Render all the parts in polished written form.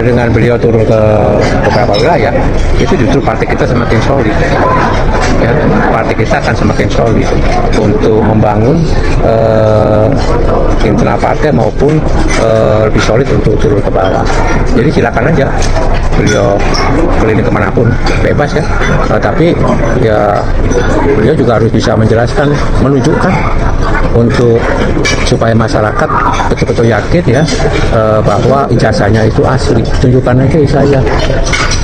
dengan beliau turun ke beberapa wilayah, itu justru partai kita semakin solid. Ya, partai kita akan semakin solid untuk membangun internal partai maupun lebih solid untuk turun ke bawah. Jadi silakan aja beliau keliling kemanapun, bebas ya. Tapi ya beliau juga harus bisa menjelaskan, menunjukkan untuk supaya masyarakat betul-betul yakin ya bahwa ijazahnya itu asli. Tunjukkan aja saya.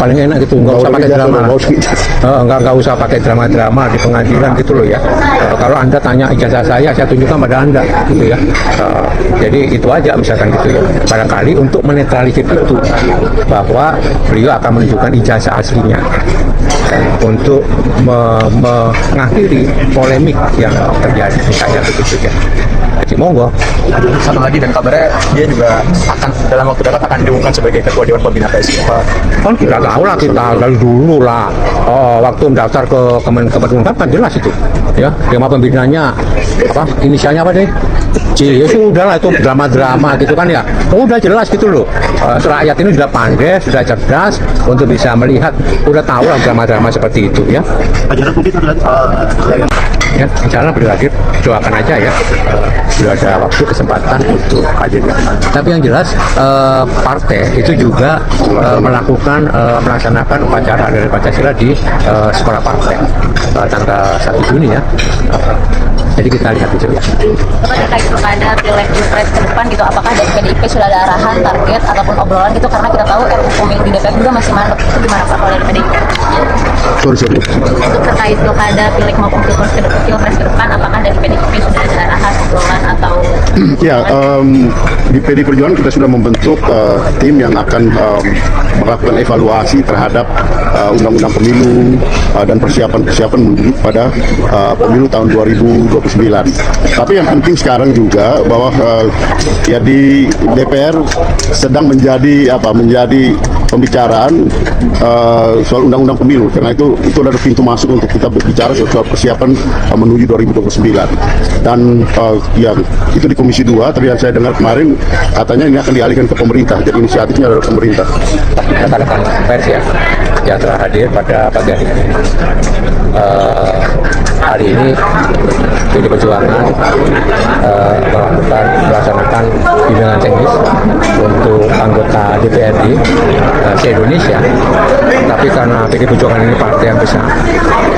Paling enak gitu, nggak usah pakai drama. Nggak usah pakai drama-drama di pengadilan gitu loh ya. Kalau Anda tanya ijazah saya tunjukkan pada Anda gitu ya. Jadi itu aja misalkan gitu ya. Barangkali untuk menetralisir itu bahwa beliau akan menunjukkan ijazah aslinya untuk mengakhiri polemik yang terjadi misalnya begitu ya. Jadi monggo. Satu lagi, dan kabarnya dia juga akan dalam waktu dekat akan diumumkan sebagai ketua Dewan Pembina PSI. Kan kita tahu lah, kita dari dulu lah. Waktu mendaftar ke Kemenkumham kan jelas itu. Ya, tema pembinanya apa? Inisialnya apa deh? C. Ya sudah lah, itu drama-drama gitu kan ya. Udah jelas gitu loh. Rakyat ini sudah pandai, sudah cerdas untuk bisa melihat, udah tahu lah drama-drama seperti itu ya. Ya, insya Allah beliau hadir, doakan aja ya. Sudah ada waktu kesempatan untuk hadir. Tapi yang jelas partai itu juga melaksanakan upacara dari Pancasila di sekolah partai tanggal 1 Juni ya. Jadi kita lihat itu ya. Terkait pilkada, pileg, pilpres ke depan gitu, apakah dari PDIP sudah ada arahan, target ataupun obrolan gitu, karena kita tahu RUU Pemilu di DPR juga masih mandek, itu gimana Pak kalau dari PDIP? Sorry. Untuk terkait pilkada, pileg maupun pilpres ke depan, apakah dari PDIP sudah ada arahan, obrolan atau? Ya, di PD Perjuangan kita sudah membentuk tim yang akan melakukan evaluasi terhadap undang-undang pemilu dan persiapan menuju pada pemilu tahun 2029. Tapi yang penting sekarang juga bahwa ya di DPR sedang menjadi pembicaraan soal undang-undang pemilu, karena itu adalah pintu masuk untuk kita berbicara soal persiapan menuju 2029. Dan ya itu di Komisi 2, tapi yang saya dengar kemarin katanya ini akan dialihkan ke pemerintah, jadi inisiatifnya adalah pemerintah. Rekan-rekan pers ya yang telah hadir pada pagi hari ini. Hari ini PD Perjuangan melaksanakan bimbingan teknis untuk anggota DPRD se-Indonesia. Tapi karena PD Perjuangan ini partai yang besar,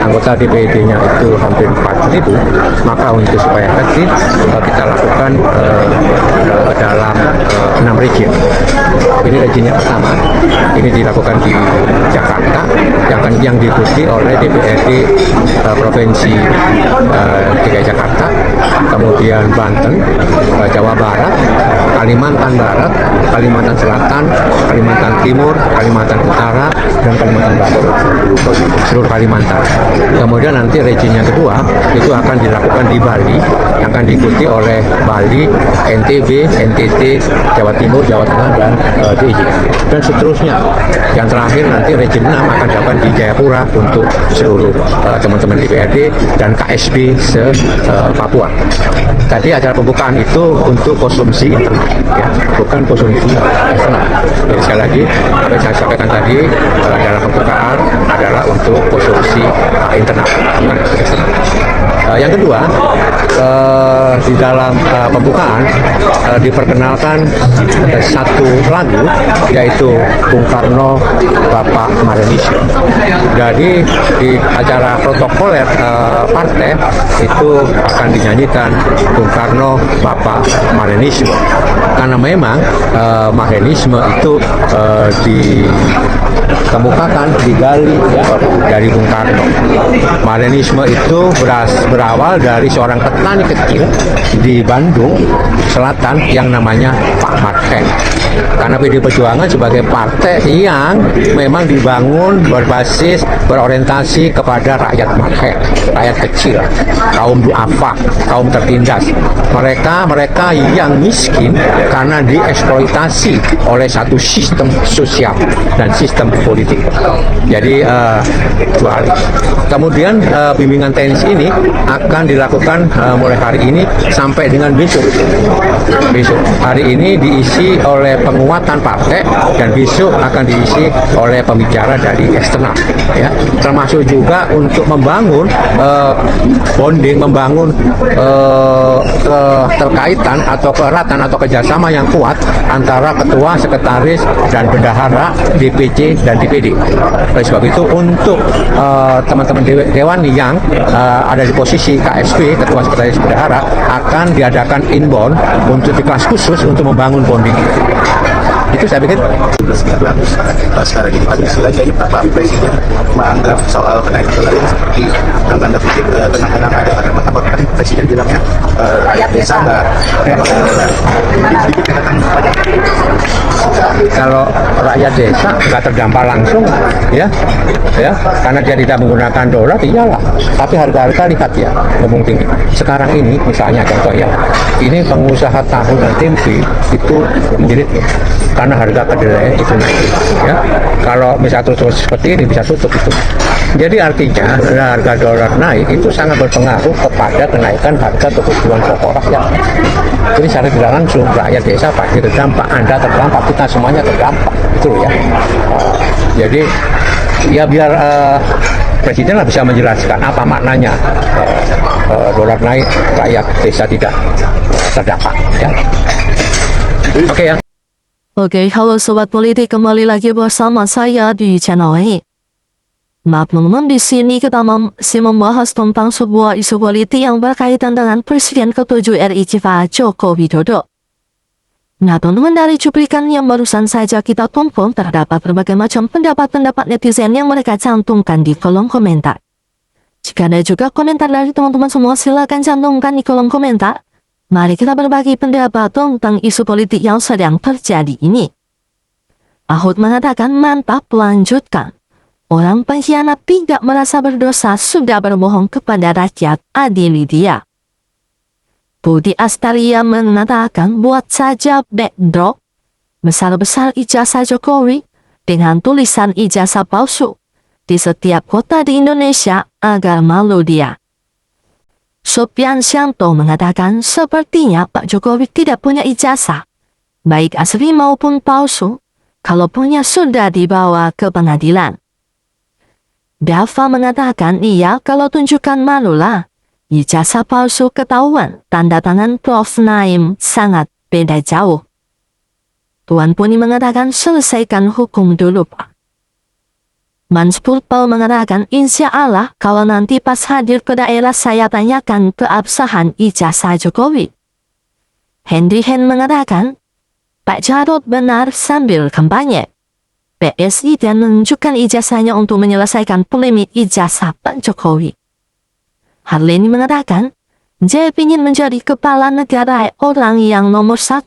anggota DPRD-nya itu hampir 4.000, maka untuk supaya efektif kita lakukan dalam 6 region. Ini regionnya pertama, ini dilakukan di Jakarta, yang diikuti oleh DPRD Provinsi DKI Jakarta, kemudian Banten, Jawa Barat, Kalimantan Barat, Kalimantan Selatan, Kalimantan Timur, Kalimantan Utara, dan Kalimantan Barat, seluruh Kalimantan. Kemudian nanti region yang kedua itu akan dilakukan di Bali, yang akan diikuti oleh Bali, NTB, NTT, Jawa Timur, Jawa Tengah, dan DIY, dan seterusnya. Yang terakhir nanti region 6 akan dilakukan di Jayapura untuk seluruh teman-teman DPRD dan KSB se-Papua. Tadi acara pembukaan itu untuk konsumsi internal, ya, bukan konsumsi eksternal. Jadi sekali lagi, apa yang saya sampaikan tadi dalam pembukaan adalah untuk konsumsi internal, bukan eksternal. Yang kedua, di dalam pembukaan diperkenalkan satu lagu, yaitu Bung Karno Bapak Marionisme. Jadi di acara protokoler partai itu akan dinyanyikan Bung Karno Bapak Marionisme, karena memang Marionisme itu dikemukakan, digali ya, dari Bung Karno. Marionisme itu berawal dari seorang petani kecil di Bandung Selatan yang namanya Pak Marhen. Karena PD Perjuangan sebagai partai yang memang dibangun berbasis berorientasi kepada rakyat Marhen, rakyat kecil, kaum duafa, kaum tertindas, mereka yang miskin karena dieksploitasi oleh satu sistem sosial dan sistem politik. Jadi kemudian bimbingan teknis ini akan dilakukan mulai hari ini sampai dengan besok. Hari ini diisi oleh penguatan partai, dan besok akan diisi oleh pembicara dari eksternal, ya, termasuk juga untuk membangun bonding, membangun keterkaitan atau keeratan atau kerjasama yang kuat antara ketua, sekretaris, dan bendahara DPC dan DPD. Oleh sebab itu, untuk teman-teman dewan yang ada di posisi KSP, ketua, sekretaris, bendahara, akan diadakan inbound untuk di kelas khusus untuk membangun bonding itu saya pikir. Sekarang ini pada istilahnya Pak Presiden menganggap soal kenaikan dolar ini seperti yang tanda kutip tenang-tenang ada karena apa tadi Presiden bilangnya rakyat desa nggak sedikit kenaikan pajak. Kalau rakyat desa nggak terdampak langsung, ya, karena dia tidak menggunakan dolar, iyalah. Tapi harga-harga lihat ya, ngomong tinggi. Sekarang ini, misalnya contoh ya, ini pengusaha tahu dan tempe itu menjerit karena harga kedelai itu naik, ya. Kalau misalnya terus seperti ini bisa tutup itu. Jadi artinya harga dolar naik itu sangat berpengaruh kepada kenaikan harga kebutuhan pokok rakyat. Jadi secara tidak langsung rakyat desa pasti terdampak, Anda terdampak, kita semuanya terdampak, itu ya. Jadi ya biar Presiden lah bisa menjelaskan apa maknanya dolar naik, rakyat desa tidak terdampak, ya. Oke ya. Oke, halo Sobat Politik, kembali lagi bersama saya di channel ini. Nah, teman-teman, di sini kita masih membahas tentang sebuah isu politik yang berkaitan dengan Presiden ke-7 RI Pak Joko Widodo. Nah, teman-teman, dari cuplikan yang barusan saja kita tonton, terdapat berbagai macam pendapat-pendapat netizen yang mereka cantumkan di kolom komentar. Jika ada juga komentar dari teman-teman semua, silakan cantumkan di kolom komentar. Mari kita berbagi pendapat tentang isu politik yang sedang terjadi ini. Ahok mengatakan, mantap, lanjutkan. Orang pengkhianat tidak merasa berdosa sudah berbohong kepada rakyat, adili dia. Budi Astaria mengatakan, buat saja backdrop besar-besar ijazah Jokowi dengan tulisan ijazah palsu di setiap kota di Indonesia agar malu dia. Sopian Syanto mengatakan, sepertinya Pak Jokowi tidak punya ijazah, baik asli maupun palsu. Kalau punya sudah dibawa ke pengadilan. Dava mengatakan, iya, kalau tunjukkan malulah. Ijazah palsu ketahuan, tanda tangan Prof. Naim sangat beda jauh. Tuan Puni mengatakan, selesaikan hukum dulu, Pak. Manspurpal mengatakan, insya Allah kalau nanti pas hadir ke daerah saya tanyakan keabsahan ijazah Jokowi. Henry Hen mengatakan, Pak Jarod benar sambil kampanye. PSI dan menunjukkan ijazahnya untuk menyelesaikan polemik ijazah Pak Jokowi. Harleni mengatakan, dia ingin menjadi kepala negara orang yang nomor 1.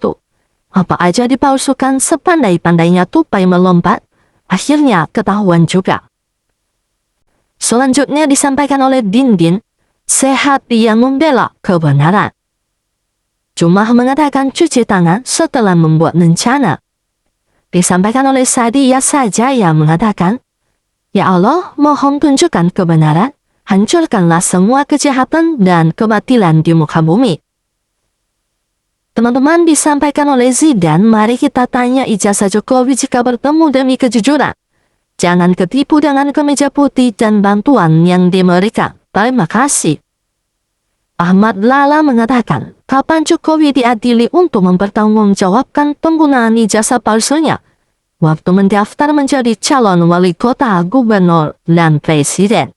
Apa aja dipalsukan sepandai-pandainya tupai melompat, akhirnya ketahuan juga. Selanjutnya disampaikan oleh Dindin, sehat yang membela kebenaran. Cuma mengatakan cuci tangan setelah membuat rencana. Disampaikan oleh Sadia saja yang mengatakan, ya Allah, mohon tunjukkan kebenaran, hancurkanlah semua kejahatan dan kebatilan di muka bumi. Teman-teman, disampaikan oleh Zidan, mari kita tanya ijazah Jokowi jika bertemu demi kejujuran. Jangan ketipu dengan kemeja putih dan bantuan yang diberikan. Terima kasih. Ahmad Lala mengatakan, kapan Jokowi diadili untuk mempertanggungjawabkan penggunaan ijazah palsunya waktu mendaftar menjadi calon wali kota, gubernur, dan presiden.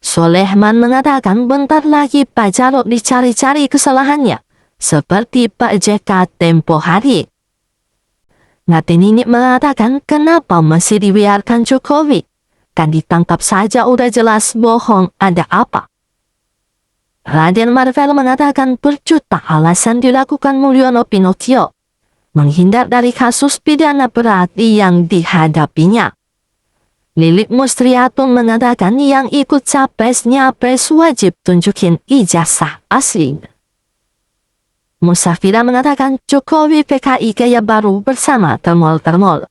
Solehman mengatakan, bentar lagi Pak Jarod dicari-cari kesalahannya, seperti Pak JK tempo hari. Ngatinini mengatakan, kenapa masih dibiarkan Jokowi? Kan ditangkap saja udah jelas bohong, ada apa? Raden Marvel mengatakan, berjuta alasan dilakukan Mulyono Pinocchio menghindar dari kasus pidana berat yang dihadapinya. Lilik Mustriatun mengatakan, yang ikut capres-nyapres wajib tunjukin ijazah asli. Musafira mengatakan, Jokowi PKI gaya baru bersama termol-termol.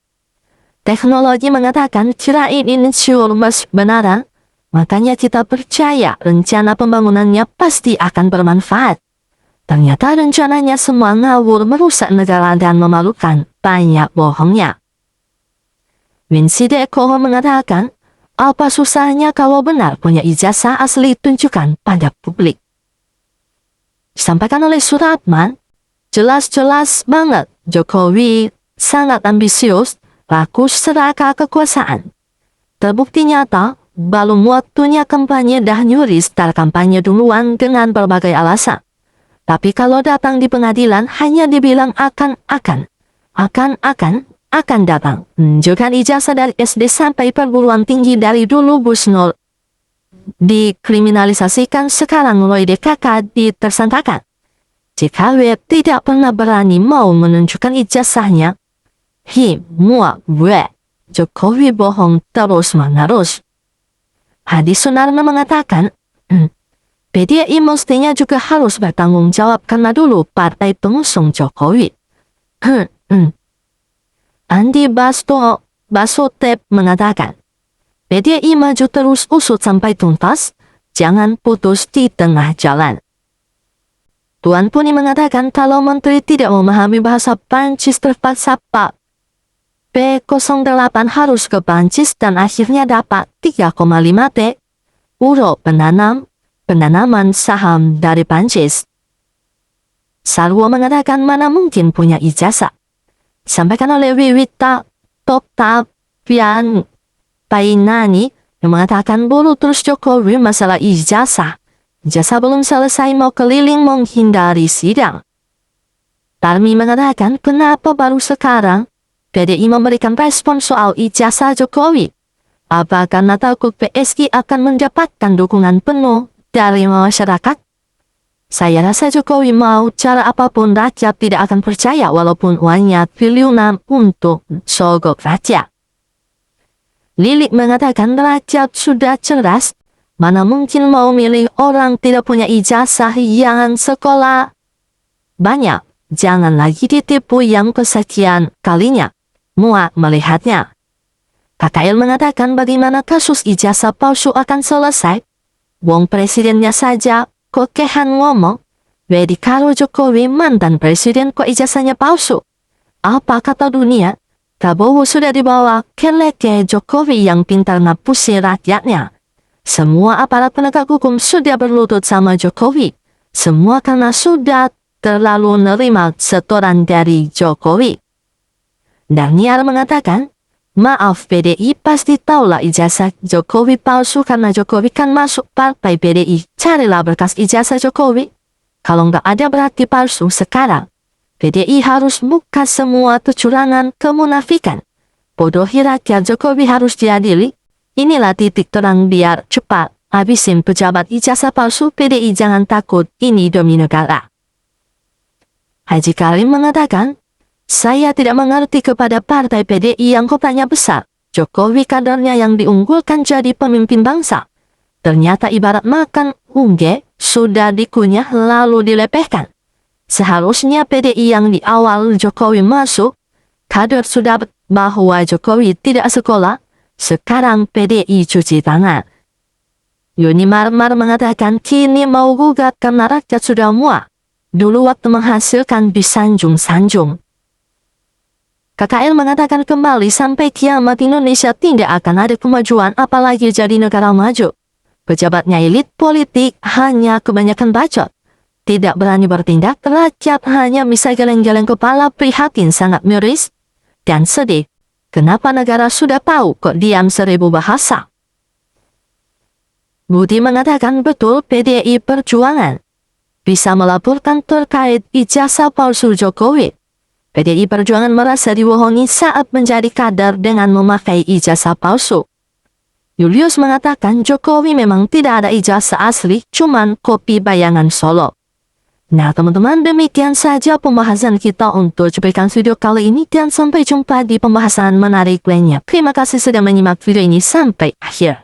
Teknologi mengatakan, kirain ini mas benaran. Makanya kita percaya rencana pembangunannya pasti akan bermanfaat. Ternyata rencananya semua ngawur, merusak negara dan memalukan, banyak bohongnya. Winside Koho mengatakan, apa susahnya kalau benar punya ijazah asli, tunjukkan pada publik. Disampaikan oleh Suratman, jelas-jelas banget Jokowi sangat ambisius, rakus seraka kekuasaan. Terbukti nyata, belum waktunya kampanye dah nyuri start kampanye duluan dengan berbagai alasan. Tapi kalau datang di pengadilan hanya dibilang akan datang. Tunjukkan ijazah dari SD sampai perguruan tinggi dari dulu Busnul dikriminalisasikan, sekarang mulai DKK ditersangkakan. Jika W tidak pernah berani mau menunjukkan ijazahnya, muak gue, Jokowi bohong terus menerus. Hadi Sunarno mengatakan, PDI mestinya juga harus bertanggung jawab karena dulu partai pengusung Jokowi. Andi Basotep mengatakan, PDI maju terus usut sampai tuntas, jangan putus di tengah jalan. Tuan Puni mengatakan kalau menteri tidak memahami bahasa Prancis terpaksa Pak P08 harus ke Prancis dan akhirnya dapat 3,5 T euro penanaman saham dari Prancis. Sarwo mengatakan mana mungkin punya ijazah. Sampaikan oleh Wiwita Toptapian Painani yang mengatakan buru terus Jokowi masalah ijazah. Ijazah belum selesai mau keliling menghindari sidang. Tarmi mengatakan kenapa baru sekarang PDI memberikan respon soal ijazah Jokowi. Apa karena takut PSI akan mendapatkan dukungan penuh dari masyarakat? Saya rasa Jokowi mau cara apapun rakyat tidak akan percaya walaupun uangnya triliunan untuk sogok rakyat. Lilik mengatakan rakyat sudah cerdas, mana mungkin mau milih orang tidak punya ijazah yang sekolah banyak. Jangan lagi ditipu yang kesekian kalinya. Muak melihatnya. KKL mengatakan bagaimana kasus ijazah palsu akan selesai. Wong presidennya saja kokehan ngomong, wedi kalau Jokowi mantan presiden kok ijazahnya palsu. Apa kata dunia? Prabowo sudah dibawa ke leke Jokowi yang pintar ngapusi rakyatnya. Semua aparat penegak hukum sudah berlutut sama Jokowi. Semua karena sudah terlalu nerima setoran dari Jokowi. Daniel mengatakan, maaf PDI pasti tahulah ijazah Jokowi palsu karena Jokowi kan masuk partai PDI. Carilah berkas ijazah Jokowi. Kalau nggak ada berarti palsu. Sekarang PDI harus buka semua kecurangan, kemunafikan. Bodohi rakyat, Jokowi harus diadili. Inilah titik terang biar cepat habisin pejabat ijazah palsu PDI. Jangan takut, ini demi negara. Haji Karim mengatakan, saya tidak mengerti kepada partai PDI yang kotanya besar. Jokowi kadernya yang diunggulkan jadi pemimpin bangsa. Ternyata ibarat makan ungge, sudah dikunyah lalu dilepehkan. Seharusnya PDI yang di awal Jokowi masuk, kader sudah bahwa Jokowi tidak sekolah, sekarang PDI cuci tangan. Yuni Marmar mengatakan kini mau gugat karena rakyat sudah muak. Dulu waktu menghasilkan disanjung-sanjung. KKL mengatakan kembali sampai kiamat Indonesia tidak akan ada kemajuan apalagi jadi negara maju. Pejabatnya elit politik hanya kebanyakan bacot. Tidak berani bertindak, rakyat hanya bisa geleng-geleng kepala, prihatin, sangat miris dan sedih. Kenapa negara sudah tahu kok diam 1000 bahasa? Budi mengatakan betul PDI Perjuangan bisa melaporkan terkait ijazah palsu Jokowi. PDI Perjuangan merasa dibohongi saat menjadi kader dengan memakai ijazah palsu. Julius mengatakan Jokowi memang tidak ada ijazah asli, cuman kopi bayangan Solo. Nah teman-teman, demikian saja pembahasan kita untuk cuplikan video kali ini dan sampai jumpa di pembahasan menarik lainnya. Terima kasih sudah menyimak video ini sampai akhir.